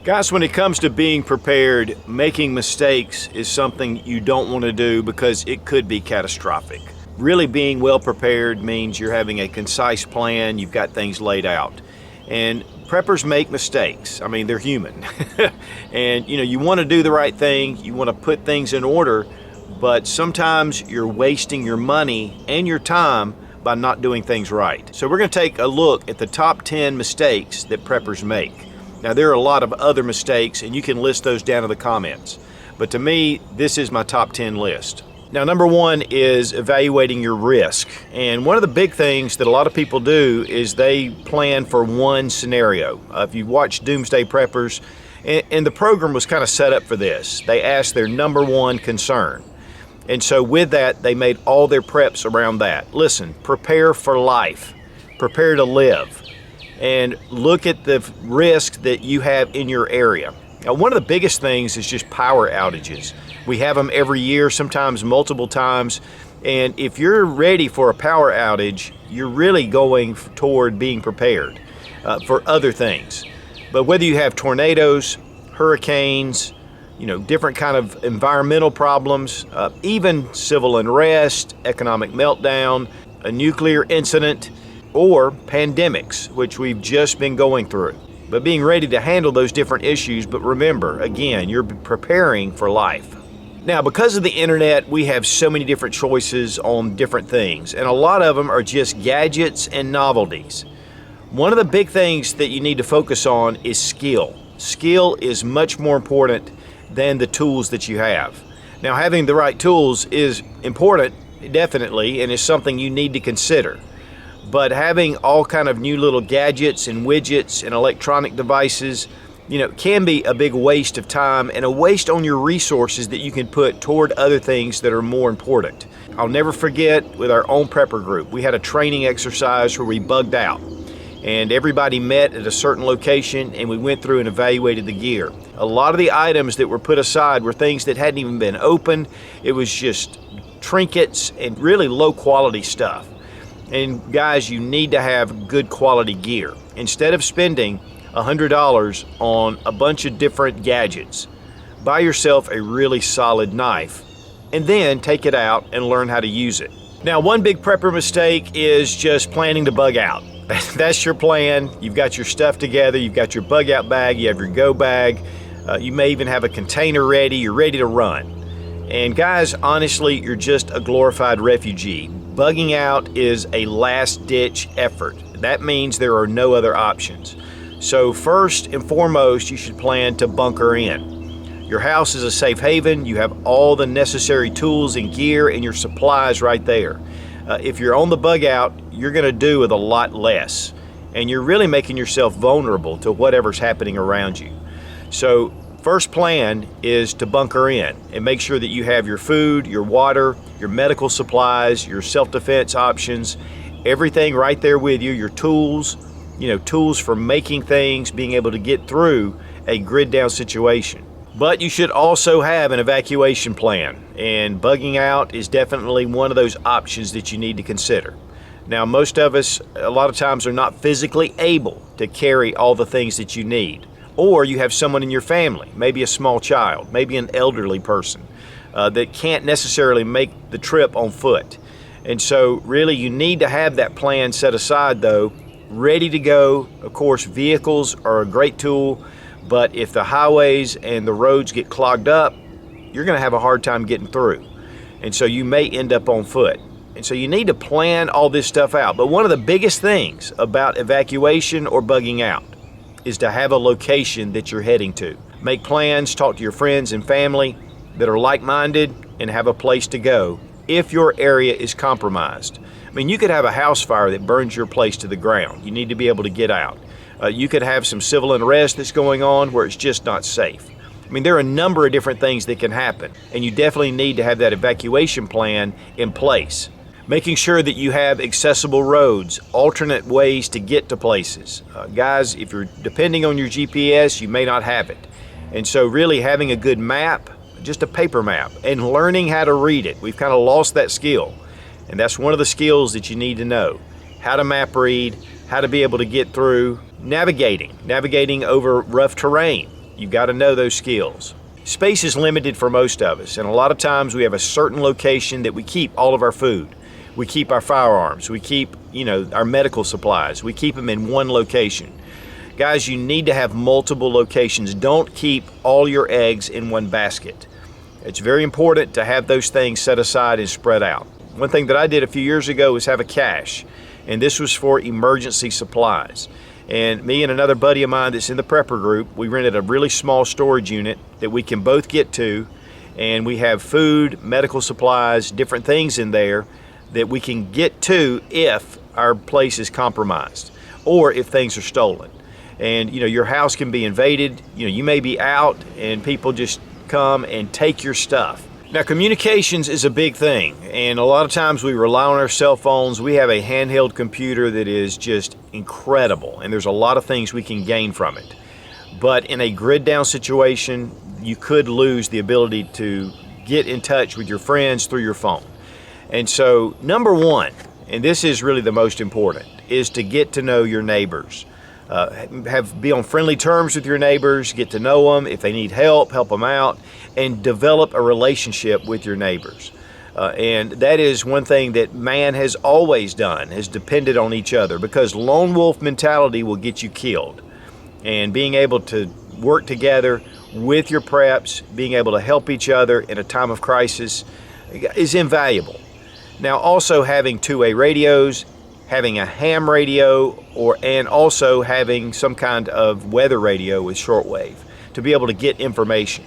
Guys, when it comes to being prepared, making mistakes is something you don't want to do because it could be catastrophic. Really being well prepared means you're having a concise plan, you've got things laid out. And preppers make mistakes. I mean, they're human. And you want to do the right thing, you want to put things in order, but sometimes you're wasting your money and your time by not doing things right. So we're going to take a look at the top 10 mistakes that preppers make. Now, there are a lot of other mistakes, and you can list those down in the comments. But to me, this is my top 10 list. Now, number one is evaluating your risk. And one of the big things that a lot of people do is they plan for one scenario. If you watch Doomsday Preppers, and the program was kind of set up for this, they asked their number one concern. And so with that, they made all their preps around that. Listen, prepare for life, prepare to live, and look at the risk that you have in your area. Now, one of the biggest things is just power outages. We have them every year, sometimes multiple times. And if you're ready for a power outage, you're really going toward being prepared for other things. But whether you have tornadoes, hurricanes, different kind of environmental problems, even civil unrest, economic meltdown, a nuclear incident, or pandemics, which we've just been going through. But being ready to handle those different issues, but remember, again, you're preparing for life. Now, because of the internet, we have so many different choices on different things, and a lot of them are just gadgets and novelties. One of the big things that you need to focus on is skill. Skill is much more important than the tools that you have. Now, having the right tools is important, definitely, and is something you need to consider. But having all kind of new little gadgets and widgets and electronic devices, can be a big waste of time and a waste on your resources that you can put toward other things that are more important. I'll never forget with our own prepper group, we had a training exercise where we bugged out. And everybody met at a certain location and we went through and evaluated the gear. A lot of the items that were put aside were things that hadn't even been opened. It was just trinkets and really low quality stuff. And guys, you need to have good quality gear. Instead of spending $100 on a bunch of different gadgets, buy yourself a really solid knife and then take it out and learn how to use it. Now, one big prepper mistake is just planning to bug out. That's your plan. You've got your stuff together. You've got your bug out bag. You have your go bag. You may even have a container ready. You're ready to run. And guys, honestly, you're just a glorified refugee. Bugging out is a last-ditch effort. That means there are no other options. So first and foremost, you should plan to bunker in. Your house is a safe haven. You have all the necessary tools and gear and your supplies right there. If you're on the bug out, you're going to do with a lot less. And you're really making yourself vulnerable to whatever's happening around you. So first plan is to bunker in and make sure that you have your food, your water, your medical supplies, your self-defense options, everything right there with you, your tools, tools for making things, being able to get through a grid down situation. But you should also have an evacuation plan, and bugging out is definitely one of those options that you need to consider. Now, most of us, a lot of times, are not physically able to carry all the things that you need. Or you have someone in your family, maybe a small child, maybe an elderly person that can't necessarily make the trip on foot. And so really you need to have that plan set aside though, ready to go. Of course, vehicles are a great tool, but if the highways and the roads get clogged up, you're going to have a hard time getting through. And so you may end up on foot. And so you need to plan all this stuff out. But one of the biggest things about evacuation or bugging out is to have a location that you're heading to. Make plans, talk to your friends and family that are like-minded, and have a place to go if your area is compromised. I mean, you could have a house fire that burns your place to the ground. You need to be able to get out. You could have some civil unrest that's going on where it's just not safe. I mean, there are a number of different things that can happen, and you definitely need to have that evacuation plan in place. Making sure that you have accessible roads, alternate ways to get to places. Guys, if you're depending on your GPS, you may not have it. And so really having a good map, just a paper map, and learning how to read it. We've kind of lost that skill. And that's one of the skills that you need to know. How to map read, how to be able to get through, navigating over rough terrain. You got to know those skills. Space is limited for most of us, and a lot of times we have a certain location that we keep all of our food. We keep our firearms, we keep, our medical supplies. We keep them in one location. Guys, you need to have multiple locations. Don't keep all your eggs in one basket. It's very important to have those things set aside and spread out. One thing that I did a few years ago was have a cache, and this was for emergency supplies. And me and another buddy of mine that's in the prepper group, we rented a really small storage unit that we can both get to, and we have food, medical supplies, different things in there that we can get to if our place is compromised or if things are stolen. And your house can be invaded. You may be out and people just come and take your stuff. Now, communications is a big thing, and a lot of times we rely on our cell phones. We have a handheld computer that is just incredible, and there's a lot of things we can gain from it. But in a grid down situation, you could lose the ability to get in touch with your friends through your phone. And so, number one, and this is really the most important, is to get to know your neighbors. Be on friendly terms with your neighbors, get to know them. If they need help, help them out, and develop a relationship with your neighbors. And that is one thing that man has always done, has depended on each other, because lone wolf mentality will get you killed. And being able to work together with your preps, being able to help each other in a time of crisis is invaluable. Now, also having two-way radios, having a ham radio, and also having some kind of weather radio with shortwave to be able to get information.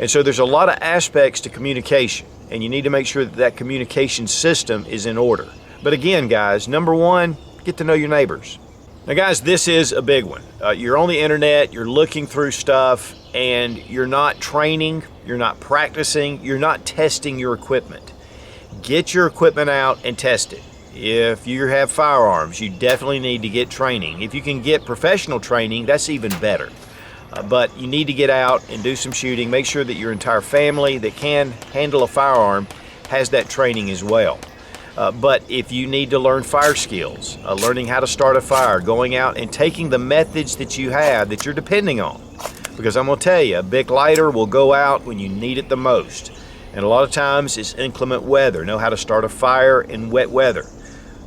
And so there's a lot of aspects to communication, and you need to make sure that that communication system is in order. But again, guys, number one, get to know your neighbors. Now, guys, this is a big one. You're on the internet, you're looking through stuff, and you're not training, you're not practicing, you're not testing your equipment. Get your equipment out and test it. If you have firearms, you definitely need to get training. If you can get professional training, that's even better. But you need to get out and do some shooting. Make sure that your entire family that can handle a firearm has that training as well. But if you need to learn fire skills, learning how to start a fire, going out and taking the methods that you have that you're depending on. Because I'm going to tell you, a Bic lighter will go out when you need it the most. And a lot of times it's inclement weather. Know how to start a fire in wet weather.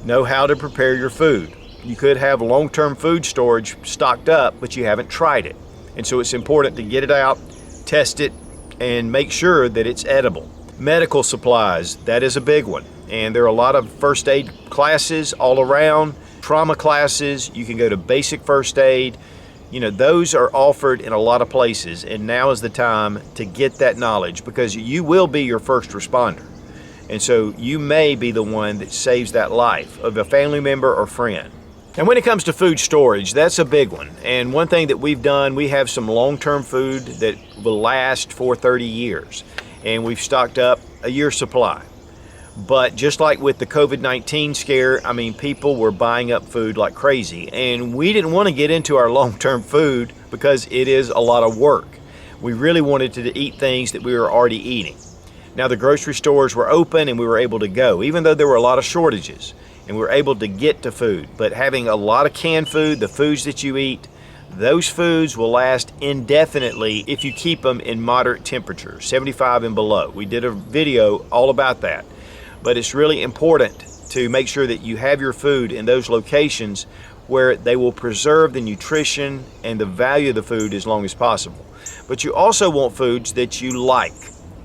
Know how to prepare your food. You could have long-term food storage stocked up, but you haven't tried it. And so it's important to get it out, test it, and make sure that it's edible. Medical supplies, that is a big one. And there are a lot of first aid classes all around, trauma classes. You can go to basic first aid. Those are offered in a lot of places, and now is the time to get that knowledge, because you will be your first responder. And so you may be the one that saves that life of a family member or friend. And when it comes to food storage, that's a big one. And one thing that we've done, we have some long-term food that will last for 30 years. And we've stocked up a year's supply. But just like with the COVID-19 scare, people were buying up food like crazy. And we didn't want to get into our long-term food because it is a lot of work. We really wanted to eat things that we were already eating. Now, the grocery stores were open and we were able to go, even though there were a lot of shortages, and we were able to get to food. But having a lot of canned food, the foods that you eat, those foods will last indefinitely if you keep them in moderate temperatures, 75 and below. We did a video all about that. But it's really important to make sure that you have your food in those locations where they will preserve the nutrition and the value of the food as long as possible. But you also want foods that you like.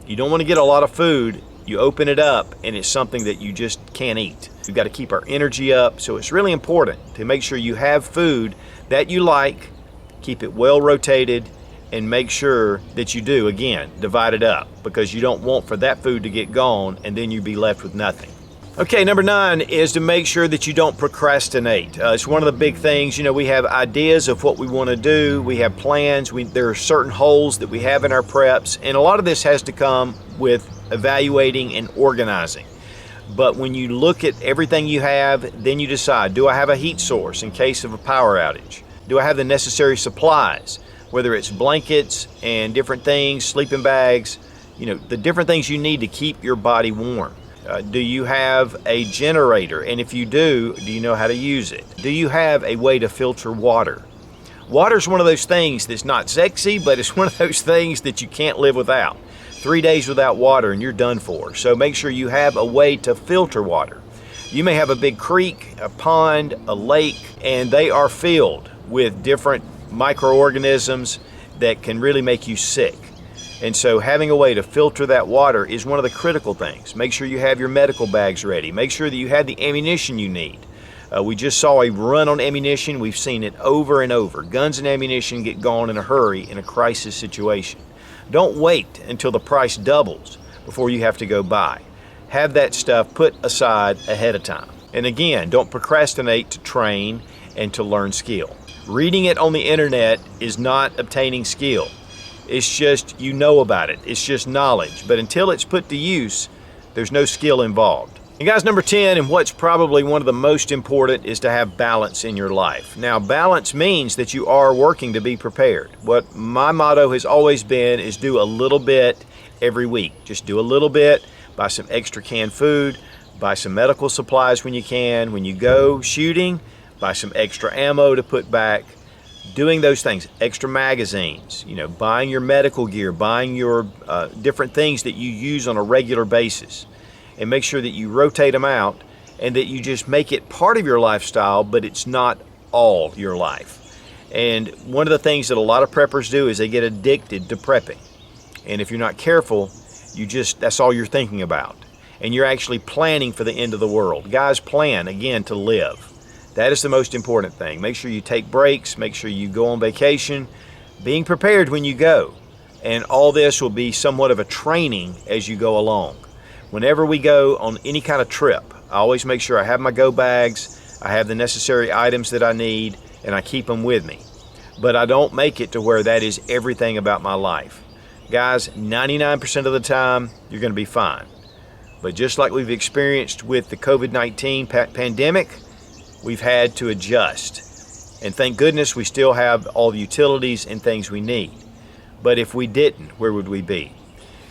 You don't want to get a lot of food, you open it up, and it's something that you just can't eat. We've got to keep our energy up, so it's really important to make sure you have food that you like, keep it well rotated, and make sure that you do, again, divide it up, because you don't want for that food to get gone and then you be left with nothing. Okay, number 9 is to make sure that you don't procrastinate. It's one of the big things. We have ideas of what we want to do. We have plans. There are certain holes that we have in our preps. And a lot of this has to come with evaluating and organizing. But when you look at everything you have, then you decide, do I have a heat source in case of a power outage? Do I have the necessary supplies? Whether it's blankets and different things, sleeping bags, the different things you need to keep your body warm. Do you have a generator? And if you do you know how to use it? Do you have a way to filter water? Water's one of those things that's not sexy, but it's one of those things that you can't live without. 3 days without water and you're done for. So make sure you have a way to filter water. You may have a big creek, a pond, a lake, and they are filled with different microorganisms that can really make you sick. And so having a way to filter that water is one of the critical things. Make sure you have your medical bags ready. Make sure that you have the ammunition you need. We just saw a run on ammunition. We've seen it over and over. Guns and ammunition get gone in a hurry in a crisis situation. Don't wait until the price doubles before you have to go buy. Have that stuff put aside ahead of time. And again, don't procrastinate to train and to learn skill. Reading it on the internet is not obtaining skill. It's just you know about it. It's just knowledge. But until it's put to use, there's no skill involved. And guys, number 10, and what's probably one of the most important, is to have balance in your life. Now, balance means that you are working to be prepared. What my motto has always been is do a little bit every week. Just do a little bit, buy some extra canned food, buy some medical supplies when you can. When you go shooting, buy some extra ammo to put back. Doing those things, extra magazines, buying your medical gear, buying your different things that you use on a regular basis. And make sure that you rotate them out and that you just make it part of your lifestyle, but it's not all your life. And one of the things that a lot of preppers do is they get addicted to prepping. And if you're not careful, that's all you're thinking about. And you're actually planning for the end of the world. Guys, plan, again, to live. That is the most important thing. Make sure you take breaks, make sure you go on vacation, being prepared when you go. And all this will be somewhat of a training as you go along. Whenever we go on any kind of trip, I always make sure I have my go bags, I have the necessary items that I need, and I keep them with me. But I don't make it to where that is everything about my life. Guys, 99% of the time, you're going to be fine. But just like we've experienced with the COVID-19 pandemic, we've had to adjust. And thank goodness we still have all the utilities and things we need. But if we didn't, where would we be?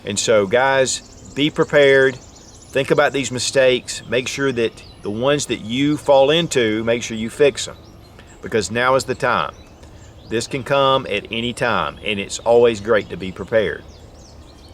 And so, guys, be prepared. Think about these mistakes. Make sure that the ones that you fall into, make sure you fix them. Because now is the time. This can come at any time, and it's always great to be prepared.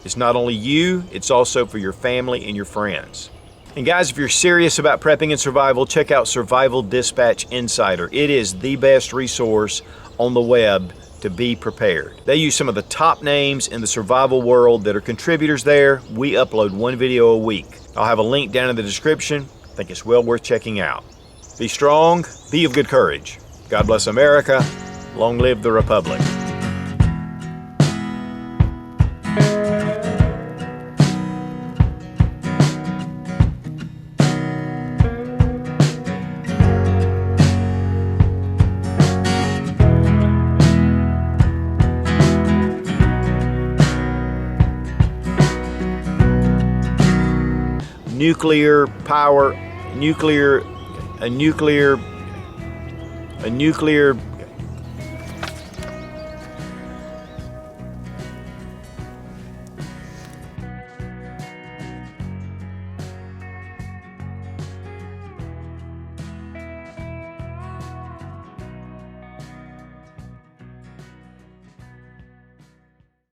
It's not only you, it's also for your family and your friends. And guys, if you're serious about prepping and survival, check out Survival Dispatch Insider. It is the best resource on the web to be prepared. They use some of the top names in the survival world that are contributors there. We upload one video a week. I'll have a link down in the description. I think it's well worth checking out. Be strong, be of good courage. God bless America. Long live the Republic. Nuclear power, a nuclear